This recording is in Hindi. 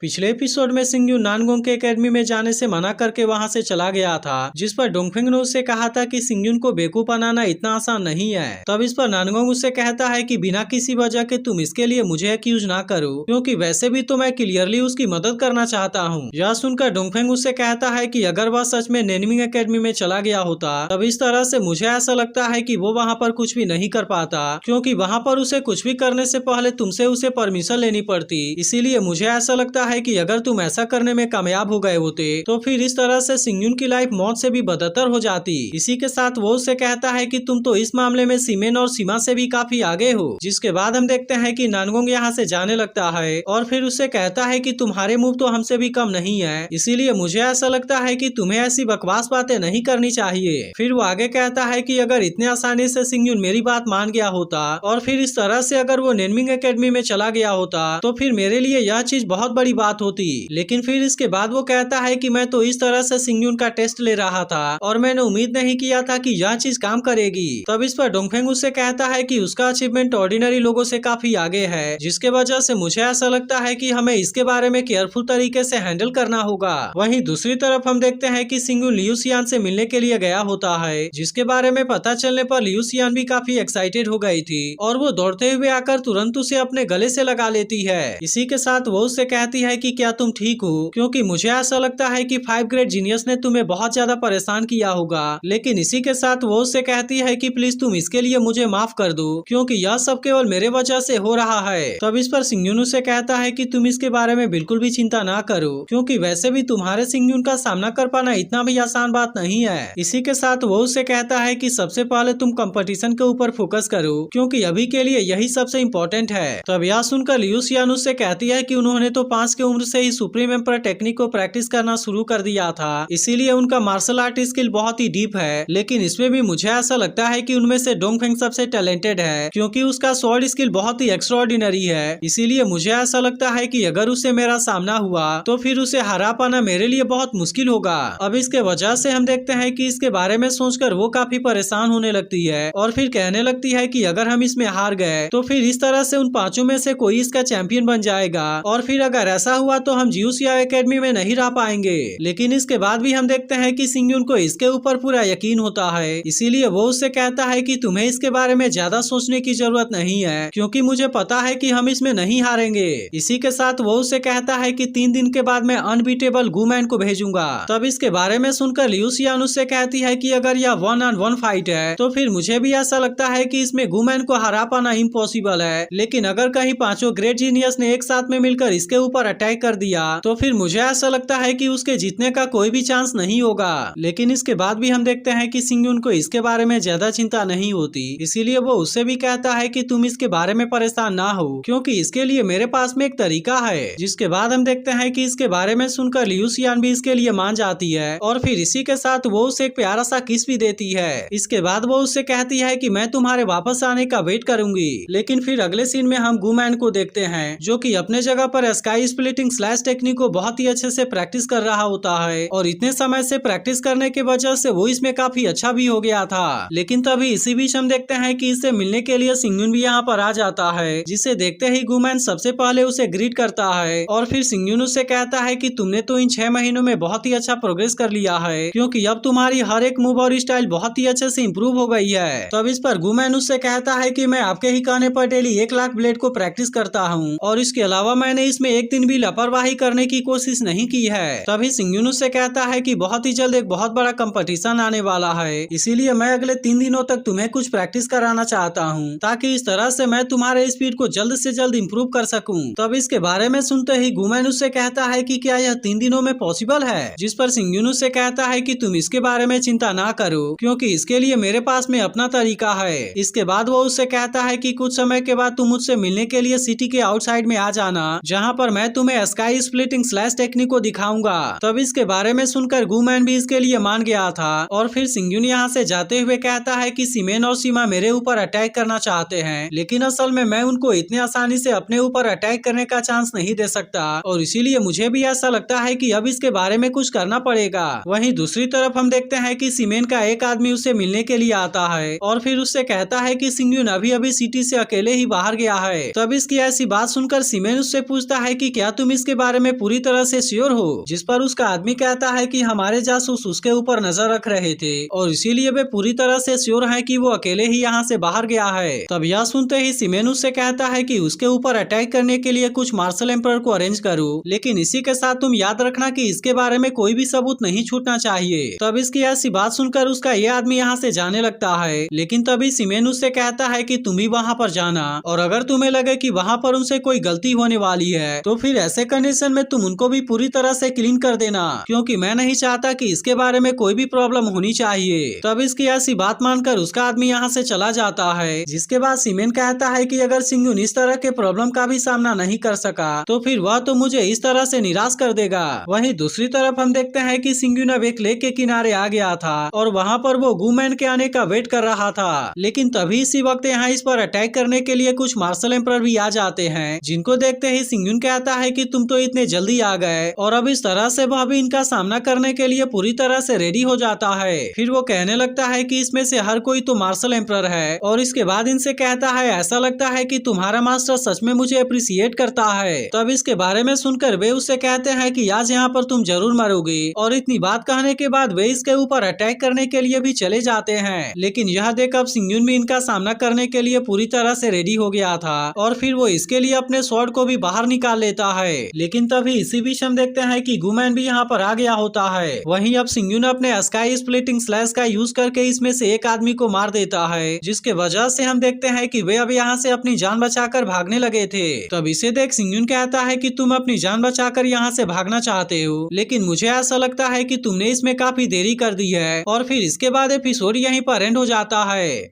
पिछले एपिसोड में सिंगयू नानगोंग के एकेडमी में जाने से मना करके वहां से चला गया था, जिस पर डोंगफेंग ने उससे कहा था कि सिंगयून को बेवकूफ बनाना इतना आसान नहीं है। तब इस पर नानगोंग उससे कहता है कि बिना किसी वजह के तुम इसके लिए मुझे एक्यूज ना करो, क्योंकि वैसे भी तो मैं क्लियरली उसकी मदद करना चाहता हूँ। यह सुनकर डोंगफेंग उससे कहता है कि अगर वह सच में नेनमिंग एकेडमी में चला गया होता तब इस तरह से मुझे ऐसा लगता है कि वो वहाँ पर कुछ भी नहीं कर पाता, क्योंकि वहाँ पर उसे कुछ भी करने से पहले तुमसे उसे परमिशन लेनी पड़ती। इसीलिए मुझे ऐसा लगता है कि अगर तुम ऐसा करने में कामयाब हो गए होते तो फिर इस तरह से सिंगयून की लाइफ मौत से भी बदतर हो जाती। इसी के साथ वो उससे कहता है कि तुम तो इस मामले में सीमेन और सीमा से भी काफी आगे हो। जिसके बाद हम देखते हैं कि नानगोंग यहाँ से जाने लगता है और फिर उससे कहता है कि तुम्हारे मूव तो हमसे भी कम नहीं है, इसीलिए मुझे ऐसा लगता है कि तुम्हें ऐसी बकवास बातें नहीं करनी चाहिए। फिर वो आगे कहता है कि अगर इतने आसानी से सिंगयून मेरी बात मान गया होता और फिर इस तरह से अगर वो नेनमिंग एकेडमी में चला गया होता तो फिर मेरे लिए यह चीज बहुत बड़ी बात होती। लेकिन फिर इसके बाद वो कहता है कि मैं तो इस तरह से सिंगयून का टेस्ट ले रहा था और मैंने उम्मीद नहीं किया था कि यह चीज काम करेगी। तब इस पर डोंगफेंग उससे कहता है कि उसका अचीवमेंट ऑर्डिनरी लोगों से काफी आगे है, जिसके वजह से मुझे ऐसा लगता है कि हमें इसके बारे में केयरफुल तरीके से हैंडल करना होगा। वहीं दूसरी तरफ हम देखते हैं कि सिंगयून लियू सियान से मिलने के लिए गया होता है, जिसके बारे में पता चलने पर लियू सियान भी काफी एक्साइटेड हो गई थी और वो दौड़ते हुए आकर तुरंत उसे अपने गले से लगा लेती है। इसी के साथ वो उससे कहती है कि क्या तुम ठीक हो, क्योंकि मुझे ऐसा लगता है कि 5 ग्रेड जीनियस ने तुम्हें बहुत ज्यादा परेशान किया होगा। लेकिन इसी के साथ वो उससे कहती है कि प्लीज तुम इसके लिए मुझे माफ कर दो, क्योंकि यह सब केवल मेरे वजह से हो रहा है। तब इस पर सिंगयून उससे कहता है कि तुम इसके बारे में बिल्कुल भी चिंता ना करो, क्योंकि वैसे भी तुम्हारे सिंगयून का सामना कर पाना इतना भी आसान बात नहीं है। इसी के साथ वो उससे कहता है कि सबसे पहले तुम कंपटीशन के ऊपर फोकस करो, क्योंकि अभी के लिए यही सबसे इम्पोर्टेंट है। तब यह सुनकर लियू सियान उससे कहती है कि उन्होंने तो 5 की उम्र से ही सुप्रीम एम्पर टेक्निक को प्रैक्टिस करना शुरू कर दिया था, इसीलिए उनका मार्शल आर्ट स्किल बहुत ही डीप है। लेकिन इसमें भी मुझे ऐसा लगता है कि उनमें से डोंगफेंग सबसे टैलेंटेड है, क्योंकि उसका स्वॉर्ड स्किल बहुत ही एक्स्ट्राऑर्डिनरी है। इसीलिए मुझे ऐसा लगता है कि अगर उससे मेरा सामना हुआ तो फिर उसे हरा पाना मेरे लिए बहुत मुश्किल होगा। अब इसके वजह से हम देखते हैं कि इसके बारे में सोचकर वो काफी परेशान होने लगती है और फिर कहने लगती है कि अगर हम इसमें हार गए तो फिर इस तरह से उन 5 में से कोई इसका चैंपियन बन जाएगा और फिर अगर ऐसा हुआ तो हम जियूसिया एकेडमी में नहीं रह पाएंगे। लेकिन इसके बाद भी हम देखते हैं कि सिंगयून को इसके ऊपर पूरा यकीन होता है, इसीलिए वो उससे कहता है कि तुम्हें इसके बारे में ज्यादा सोचने की जरूरत नहीं है, क्योंकि मुझे पता है कि हम इसमें नहीं हारेंगे। इसी के साथ वो उससे कहता है कि 3 दिन के बाद मैं अनबीटेबल गुमैन को भेजूंगा। तब इसके बारे में सुनकर लियू सियान उससे कहती है कि अगर यह 1-on-1 फाइट है तो फिर मुझे भी ऐसा लगता है कि इसमें गुमैन को हरा पाना इम्पॉसिबल है। लेकिन अगर कहीं 5 ग्रेट जीनियस ने एक साथ में मिलकर इसके ऊपर अटैक कर दिया तो फिर मुझे ऐसा लगता है कि उसके जीतने का कोई भी चांस नहीं होगा। लेकिन इसके बाद भी हम देखते हैं कि सिंगयून को इसके बारे में ज्यादा चिंता नहीं होती, इसीलिए वो उससे भी कहता है कि तुम इसके बारे में परेशान ना हो, क्योंकि इसके लिए मेरे पास में एक तरीका है। जिसके बाद हम देखते हैं कि इसके बारे में सुनकर लियू सियान भी इसके लिए मान जाती है और फिर इसी के साथ वो उसे एक प्यारा सा किस भी देती है। इसके बाद वो उससे कहती है कि मैं तुम्हारे वापस आने का वेट करूंगी। लेकिन फिर अगले सीन में हम गुमैन को देखते हैं, जो कि अपने जगह पर स्काई स्प्लिटिंग स्लैश टेक्निक को बहुत ही अच्छे से प्रैक्टिस कर रहा होता है और इतने समय से प्रैक्टिस करने के वजह से वो इसमें काफी अच्छा भी हो गया था। लेकिन तभी इसी बीच हम देखते हैं कि इससे मिलने के लिए सिंगयून भी यहाँ पर आ जाता है, जिसे देखते ही गुमैन सबसे पहले उसे ग्रीट करता है और फिर सिंगयून उससे कहता है कि तुमने तो इन 6 महीनों में बहुत ही अच्छा प्रोग्रेस कर लिया है, क्योंकि अब तुम्हारी हर एक मूव और स्टाइल बहुत ही अच्छे से इम्प्रूव हो गई है। तब इस पर गुमैन उससे कहता है कि मैं आपके ही कहने पर डेली 1 लाख ब्लेड को प्रैक्टिस करता हूँ और इसके अलावा मैंने इसमें एक दिन भी लापरवाही करने की कोशिश नहीं की है। तभी सिंगयून उससे कहता है कि बहुत ही जल्द एक बहुत बड़ा कंपटीशन आने वाला है, इसीलिए मैं अगले 3 दिनों तक तुम्हें कुछ प्रैक्टिस कराना चाहता हूँ, ताकि इस तरह से मैं तुम्हारे स्पीड को जल्द से जल्द इम्प्रूव कर सकूँ। तब इसके बारे में सुनते ही गुमैन उससे कहता है कि क्या यह 3 दिनों में पॉसिबल है। जिस पर सिंगयून उससे कहता है कि तुम इसके बारे में चिंता ना करो, क्योंकि इसके लिए मेरे पास में अपना तरीका है। इसके बाद वो उससे कहता है कि कुछ समय के बाद तुम मुझसे मिलने के लिए सिटी के आउटसाइड में आ जाना, जहाँ पर मैं तुम्हें स्काई स्प्लिटिंग स्लैश टेक्निक को दिखाऊंगा। तब इसके बारे में सुनकर गुमैन भी इसके लिए मान गया था और फिर सिंगयून यहाँ से जाते हुए कहता है कि सीमेन और सीमा मेरे ऊपर अटैक करना चाहते हैं, लेकिन असल में मैं उनको इतने आसानी से अपने ऊपर अटैक करने का चांस नहीं दे सकता और इसीलिए मुझे भी ऐसा लगता है कि अब इसके बारे में कुछ करना पड़ेगा। वहीं दूसरी तरफ हम देखते हैं कि सीमेन का एक आदमी उससे मिलने के लिए आता है और फिर उससे कहता है कि सिंगयून अभी अभी सिटी से अकेले ही बाहर गया है। तब इसकी ऐसी बात सुनकर सीमेन उससे पूछता है कि क्या तुम इसके बारे में पूरी तरह से श्योर हो? जिस पर उसका आदमी कहता है कि हमारे जासूस उसके ऊपर नजर रख रहे थे और इसीलिए वे पूरी तरह से श्योर है कि वो अकेले ही यहाँ से बाहर गया है। तब यह सुनते ही सीमेन उससे कहता है कि उसके ऊपर अटैक करने के लिए कुछ मार्शल एम्पर को अरेंज करो, लेकिन इसी के साथ तुम याद रखना कि इसके बारे में कोई भी सबूत नहीं छूटना चाहिए। तब इसकी ऐसी बात सुनकर उसका ये आदमी यहाँ से जाने लगता है, लेकिन तभी सीमेन उससे कहता है कि तुम भी वहाँ पर जाना और अगर तुम्हें लगे कि वहाँ पर उनसे कोई गलती होने वाली है तो फिर ऐसे कंडीशन में तुम उनको भी पूरी तरह से क्लीन कर देना, क्योंकि मैं नहीं चाहता कि इसके बारे में कोई भी प्रॉब्लम होनी चाहिए। तब इसकी ऐसी बात मानकर उसका आदमी यहाँ से चला जाता है। जिसके बाद सीमेन कहता है कि अगर सिंगुन इस तरह के प्रॉब्लम का भी सामना नहीं कर सका तो फिर वह तो मुझे इस तरह से निराश कर देगा। वहीं दूसरी तरफ हम देखते हैं कि सिंगुन अब एक लेक के किनारे आ गया था और वहाँ पर वो गूमैन के आने का वेट कर रहा था, लेकिन तभी इसी वक्त यहाँ इस पर अटैक करने के लिए कुछ मार्शल एम्पर भी आ जाते हैं, जिनको देखते ही सिंगुन कहता है कि तुम तो इतने जल्दी आ गए और अब इस तरह से वह भी इनका सामना करने के लिए पूरी तरह से रेडी हो जाता है। फिर वो कहने लगता है कि इसमें से हर कोई तो मार्शल एम्पर है और इसके बाद इनसे कहता है ऐसा लगता है कि तुम्हारा मास्टर सच में मुझे अप्रिशिएट करता है। तब इसके बारे में सुनकर वे उससे कहते हैं कि आज यहाँ पर तुम जरूर मरोगे और इतनी बात कहने के बाद वे इसके ऊपर अटैक करने के लिए भी चले जाते हैं, लेकिन यह देख अब सिंगुन भी इनका सामना करने के लिए पूरी तरह से रेडी हो गया था और फिर वो इसके लिए अपने स्वॉर्ड को भी बाहर निकाल लेता है। लेकिन तभी इसी बीच हम देखते हैं कि गूमैन भी यहाँ पर आ गया होता है। वहीं अब सिंगुन अपने स्काई स्प्लिटिंग स्लैश का यूज करके इसमें से एक आदमी को मार देता है, जिसके वजह से हम देखते हैं कि वे अब यहाँ से अपनी जान बचाकर भागने लगे थे। तब इसे देख सिंगुन कहता है कि तुम अपनी जान बचाकर यहाँ से भागना चाहते हो, लेकिन मुझे ऐसा लगता है कि तुमने इसमें काफी देरी कर दी है। और फिर इसके बाद एपिसोड यहीं पर एंड हो जाता है।